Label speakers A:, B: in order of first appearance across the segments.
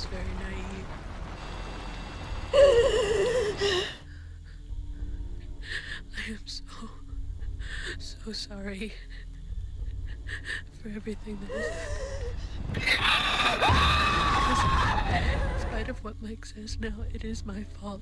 A: was very naive. I am so sorry for everything that has happened. In spite of what Mike says now, it is my fault.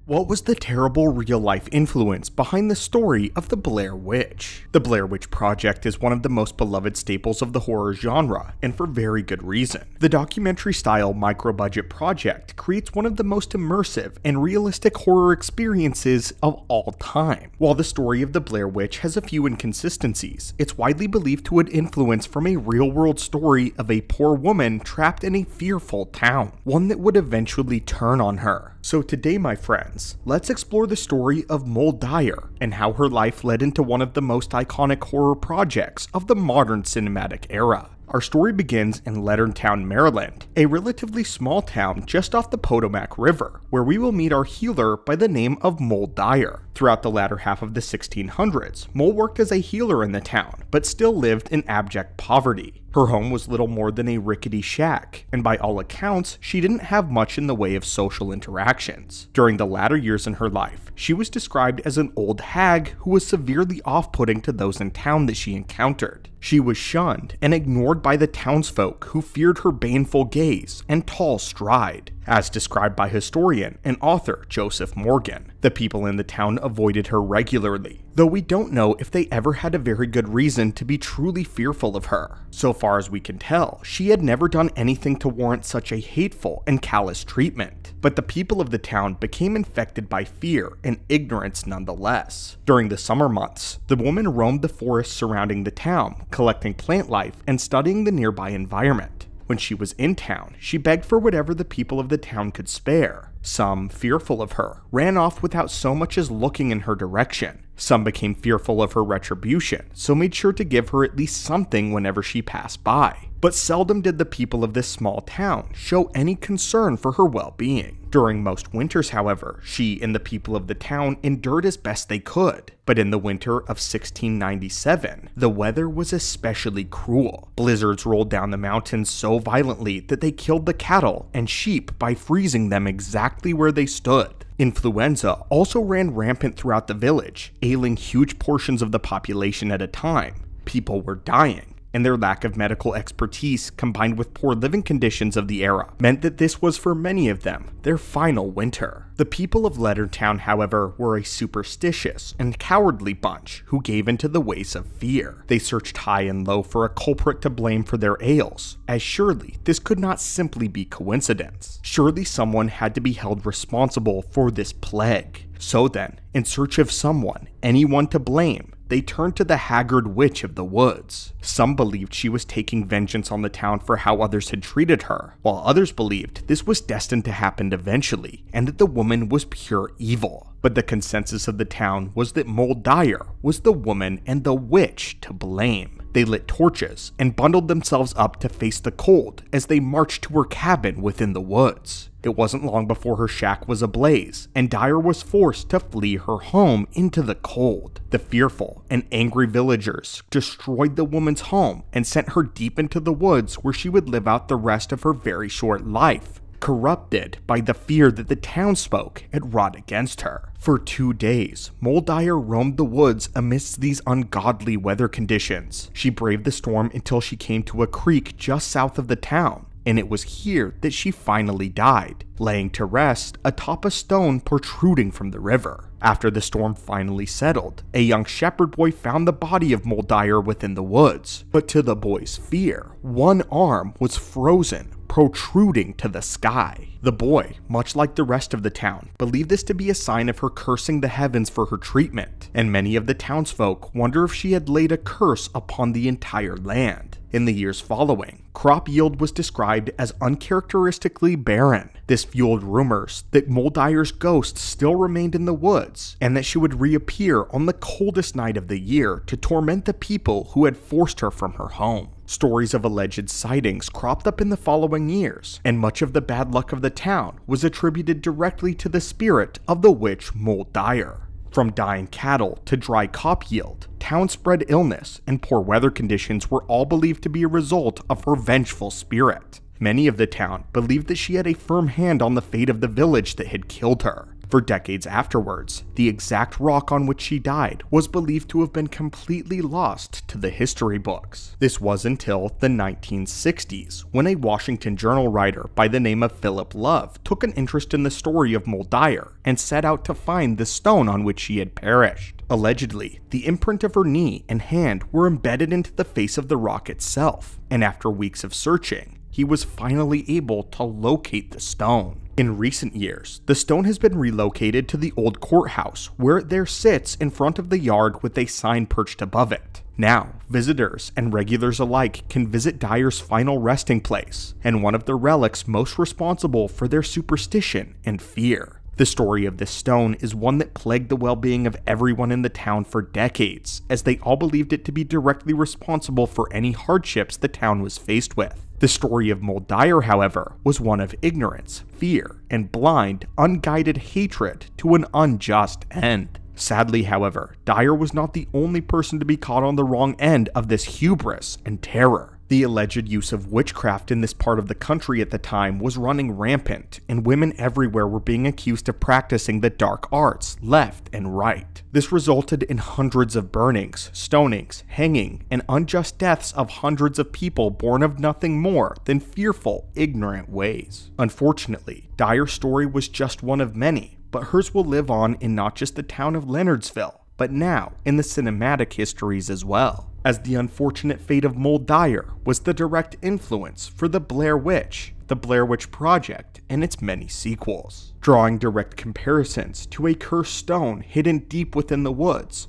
B: What was the terrible real-life influence behind the story of the Blair Witch? The Blair Witch Project is one of the most beloved staples of the horror genre, and for very good reason. The documentary-style micro-budget project creates one of the most immersive and realistic horror experiences of all time. While the story of the Blair Witch has a few inconsistencies, it's widely believed to have influence from a real-world story of a poor woman trapped in a fearful town, one that would eventually turn on her. So today, my friends, let's explore the story of Mole Dyer and how her life led into one of the most iconic horror projects of the modern cinematic era. Our story begins in Leonardtown, Maryland, a relatively small town just off the Potomac River, where we will meet our healer by the name of Mole Dyer. Throughout the latter half of the 1600s, Mole worked as a healer in the town, but still lived in abject poverty. Her home was little more than a rickety shack, and by all accounts, she didn't have much in the way of social interactions. During the latter years in her life, she was described as an old hag who was severely off-putting to those in town that she encountered. She was shunned and ignored by the townsfolk who feared her baneful gaze and tall stride. As described by historian and author Joseph Morgan, the people in the town avoided her regularly, though we don't know if they ever had a very good reason to be truly fearful of her. So far as we can tell, she had never done anything to warrant such a hateful and callous treatment. But the people of the town became infected by fear and ignorance nonetheless. During the summer months, the woman roamed the forests surrounding the town, collecting plant life and studying the nearby environment. When she was in town, she begged for whatever the people of the town could spare. Some, fearful of her, ran off without so much as looking in her direction. Some became fearful of her retribution, so made sure to give her at least something whenever she passed by. But seldom did the people of this small town show any concern for her well-being. During most winters, however, she and the people of the town endured as best they could. But in the winter of 1697, the weather was especially cruel. Blizzards rolled down the mountains so violently that they killed the cattle and sheep by freezing them exactly where they stood. Influenza also ran rampant throughout the village, ailing huge portions of the population at a time. People were dying, and their lack of medical expertise combined with poor living conditions of the era meant that this was for many of them their final winter. The people of Leonardtown, however, were a superstitious and cowardly bunch who gave into the ways of fear. They searched high and low for a culprit to blame for their ails, as surely this could not simply be coincidence. Surely someone had to be held responsible for this plague. So then, in search of someone, anyone to blame, they turned to the haggard witch of the woods. Some believed she was taking vengeance on the town for how others had treated her, while others believed this was destined to happen eventually, and that the woman was pure evil. But the consensus of the town was that Mole Dyer was the woman and the witch to blame. They lit torches and bundled themselves up to face the cold as they marched to her cabin within the woods. It wasn't long before her shack was ablaze, and Dyer was forced to flee her home into the cold. The fearful and angry villagers destroyed the woman's home and sent her deep into the woods where she would live out the rest of her very short life, corrupted by the fear that the townsfolk had wrought against her. For 2 days, Mole Dyer roamed the woods amidst these ungodly weather conditions. She braved the storm until she came to a creek just south of the town, and it was here that she finally died, laying to rest atop a stone protruding from the river. After the storm finally settled, a young shepherd boy found the body of Mole Dyer within the woods, but to the boy's fear, one arm was frozen, protruding to the sky. The boy, much like the rest of the town, believed this to be a sign of her cursing the heavens for her treatment, and many of the townsfolk wonder if she had laid a curse upon the entire land. In the years following, crop yield was described as uncharacteristically barren. This fueled rumors that Mole Dyer's ghost still remained in the woods, and that she would reappear on the coldest night of the year to torment the people who had forced her from her home. Stories of alleged sightings cropped up in the following years, and much of the bad luck of the town was attributed directly to the spirit of the witch Mole Dyer. From dying cattle to dry crop yield, town-spread illness and poor weather conditions were all believed to be a result of her vengeful spirit. Many of the town believed that she had a firm hand on the fate of the village that had killed her. For decades afterwards, the exact rock on which she died was believed to have been completely lost to the history books. This was until the 1960s, when a Washington Journal writer by the name of Philip Love took an interest in the story of Muldair and set out to find the stone on which she had perished. Allegedly, the imprint of her knee and hand were embedded into the face of the rock itself, and after weeks of searching, he was finally able to locate the stone. In recent years, the stone has been relocated to the old courthouse, where it there sits in front of the yard with a sign perched above it. Now, visitors and regulars alike can visit Dyer's final resting place, and one of the relics most responsible for their superstition and fear. The story of this stone is one that plagued the well-being of everyone in the town for decades, as they all believed it to be directly responsible for any hardships the town was faced with. The story of Muldair, however, was one of ignorance, fear, and blind, unguided hatred to an unjust end. Sadly, however, Dyer was not the only person to be caught on the wrong end of this hubris and terror. The alleged use of witchcraft in this part of the country at the time was running rampant, and women everywhere were being accused of practicing the dark arts left and right. This resulted in hundreds of burnings, stonings, hanging, and unjust deaths of hundreds of people born of nothing more than fearful, ignorant ways. Unfortunately, Dyer's story was just one of many, but hers will live on in not just the town of Leonardsville, but now in the cinematic histories as well, as the unfortunate fate of Muldair was the direct influence for the Blair Witch, the Blair Witch Project, and its many sequels, drawing direct comparisons to a cursed stone hidden deep within the woods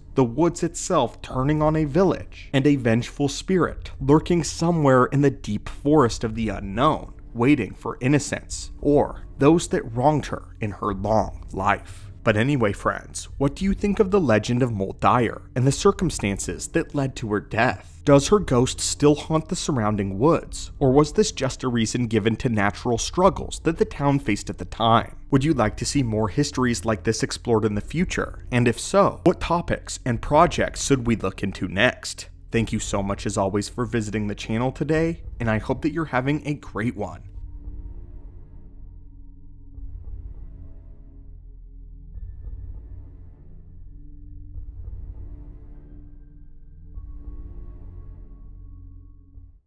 B: itself turning on a village, and a vengeful spirit lurking somewhere in the deep forest of the unknown, waiting for innocents, or those that wronged her in her long life. But anyway, friends, what do you think of the legend of Muldair and the circumstances that led to her death? Does her ghost still haunt the surrounding woods, or was this just a reason given to natural struggles that the town faced at the time? Would you like to see more histories like this explored in the future? And if so, what topics and projects should we look into next? Thank you so much as always for visiting the channel today, and I hope that you're having a great one.